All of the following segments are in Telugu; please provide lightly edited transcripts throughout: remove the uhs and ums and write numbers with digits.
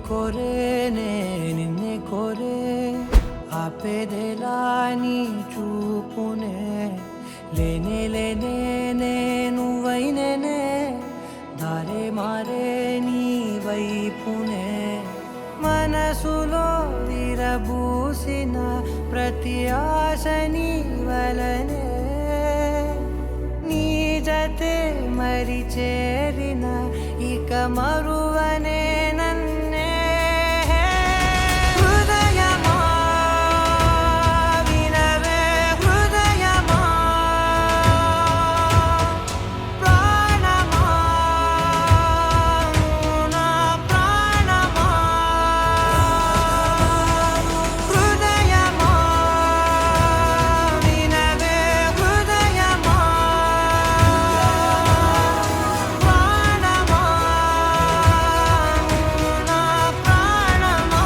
కోరేనే నిన్నే కోరే ఆపేదెలా నీ చూపునే లేనే లేనే నువ్వైనేనే దారే మారే నీ వైపునే మనసులో విరబూసిన ప్రతి ఆశ నీ వలనే నీ జతే మరి చేరిన ఇక మరువనే నన్నే హృదయమా వినవే హృదయమా ప్రాణమా నా ప్రాణమా హృదయమా వినవే హృదయమా ప్రాణమా నా ప్రాణమా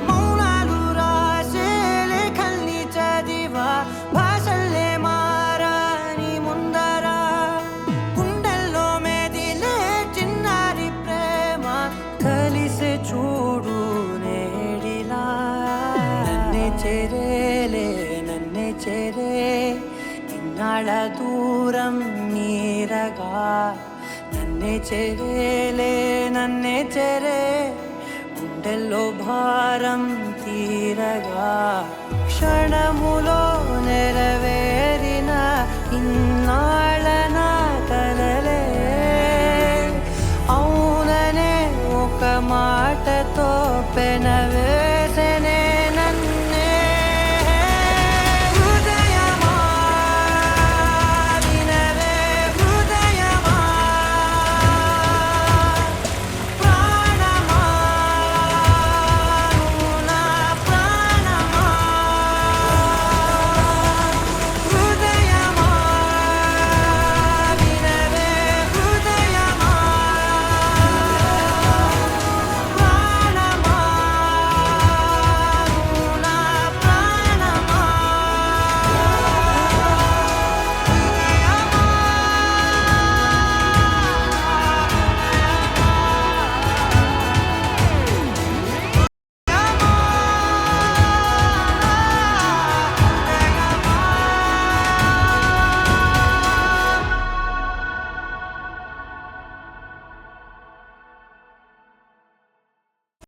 మౌనాలు రాసే లేఖల్ని చదివా భాషల్లే మారాని ముందర గుండెల్లో మెదిలే చిన్నారి ప్రేమ కలిసే చూడు నేడిలా నన్నే చేరేలే నన్నే చేరే ఇన్నాళ్ళ దూరం నీరగా నన్నే చేరేలే నన్నే చేరే గుండెల్లో భారం తీరగా క్షణములో నెరవేరిన ఇన్నాళ్ళ నా కలలే అవుననే ఒక మాటతో పెనవే